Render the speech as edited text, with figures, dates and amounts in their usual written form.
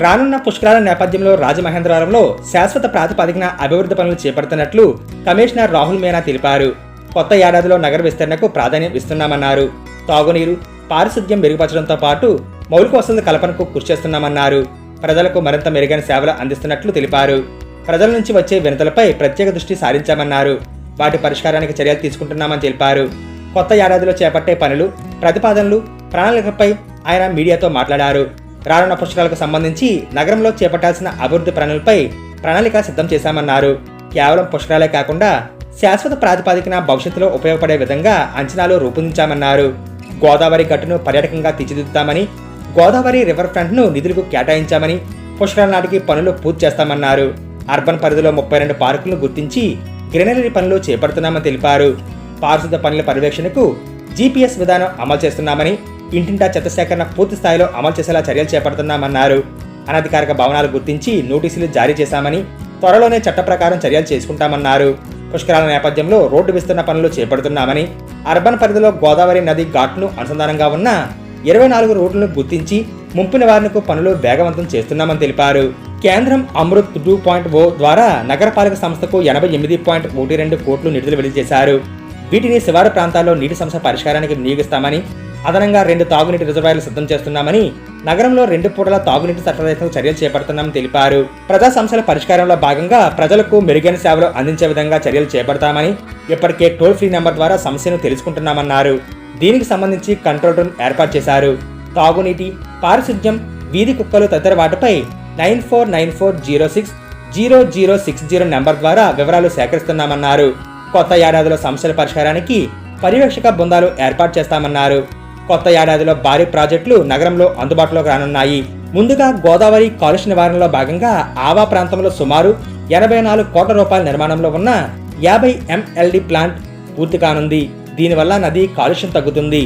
రానున్న పుష్కరాల నేపథ్యంలో రాజమహేంద్రవరంలో శాశ్వత ప్రాతిపదికన అభివృద్ధి పనులు చేపడుతున్నట్లు కమిషనర్ రాహుల్ మీనా తెలిపారు. కొత్త ఏడాదిలో నగర విస్తరణకు ప్రాధాన్యం ఇస్తున్నామన్నారు. తాగునీరు, పారిశుద్ధ్యం మెరుగుపరచడంతో పాటు మౌలిక వసతుల కల్పనకు కృషి చేస్తున్నామన్నారు. ప్రజలకు మరింత మెరుగైన సేవలు అందిస్తున్నట్లు తెలిపారు. ప్రజల నుంచి వచ్చే వినతులపై ప్రత్యేక దృష్టి సారించామన్నారు. వాటి పరిష్కారానికి చర్యలు తీసుకుంటున్నామని తెలిపారు. కొత్త ఏడాదిలో చేపట్టే పనులు, ప్రతిపాదనలు, ప్రణాళికపై ఆయన మీడియాతో మాట్లాడారు. రానున్న పుష్కరాలకు సంబంధించి నగరంలో చేపట్టాల్సిన అభివృద్ధి పనులపై ప్రణాళిక సిద్ధం చేశామన్నారు. కేవలం పుష్కరాలే కాకుండా శాశ్వత ప్రాతిపదికన భవిష్యత్తులో ఉపయోగపడే విధంగా అంచనాలు రూపొందించామన్నారు. గోదావరి గట్టును పర్యాటకంగా తీర్చిదిద్దుతామని, గోదావరి రివర్ ఫ్రంట్ ను నిధులకు కేటాయించామని, పుష్కరాల నాటికి పనులు పూర్తి చేస్తామన్నారు. అర్బన్ పరిధిలో 32 పార్కులను గుర్తించి గ్రీనరీ పనులు చేపడుతున్నామని తెలిపారు. పారిశుద్ధ పనుల పర్యవేక్షణకు జీపీఎస్ విధానం అమలు చేస్తున్నామని, ఇంటింటా చెత్త సేకరణ పూర్తి స్థాయిలో అమలు చేసేలా చర్యలు చేపడుతున్నామన్నారు. అనధికారిక భవనాలు గుర్తించి నోటీసులు జారీ చేశామని, త్వరలోనే చట్ట ప్రకారం చర్యలు చేసుకుంటామన్నారు. పుష్కరాల నేపథ్యంలో రోడ్డు విస్తరణ పనులు చేపడుతున్నామని, అర్బన్ పరిధిలో గోదావరి నది ఘాట్ను అనుసంధానంగా ఉన్న 24 రోడ్లను గుర్తించి ముంపు నివారణకు పనులు వేగవంతం చేస్తున్నామని తెలిపారు. కేంద్రం అమృత్ 2.0 ద్వారా నగరపాలక సంస్థకు 88.12 కోట్లు నిధులు విడుదల చేశారు. వీటిని శివారు ప్రాంతాల్లో నీటి సమస్య పరిష్కారానికి వినియోగిస్తామని, అదనంగా 2 తాగునీటి రిజర్వాయర్లు సిద్ధం చేస్తున్నామని, నగరంలో 2 పూటల తాగునీటి సరఫరాకు చర్యలు చేపడుతున్నామని తెలిపారు. ప్రజా సమస్యల పరిష్కారంలో భాగంగా ప్రజలకు మెరుగైన సేవలు అందించే విధంగా చర్యలు చేపడతామని, ఇప్పటికే టోల్ ఫ్రీ నెంబర్ ద్వారా సమస్యను తెలుసుకుంటున్నామన్నారు. దీనికి సంబంధించి కంట్రోల్ రూమ్ ఏర్పాటు చేశారు. తాగునీటి, పారిశుద్ధ్యం, వీధి కుక్కలు తదితర వాటిపై 9494060060 నెంబర్ ద్వారా వివరాలు సేకరిస్తున్నామన్నారు. కొత్త ఏడాదిలో సమస్యల పరిష్కారానికి పర్యవేక్షక బృందాలు ఏర్పాటు చేస్తామన్నారు. కొత్త ఏడాదిలో భారీ ప్రాజెక్టులు నగరంలో అందుబాటులోకి రానున్నాయి. ముందుగా గోదావరి కాలుష్య నివారణలో భాగంగా ఆవా ప్రాంతంలో సుమారు 84 కోట్ల రూపాయల నిర్మాణంలో ఉన్న 50 MLD ప్లాంట్ పూర్తి కానుంది. దీనివల్ల నది కాలుష్యం తగ్గుతుంది.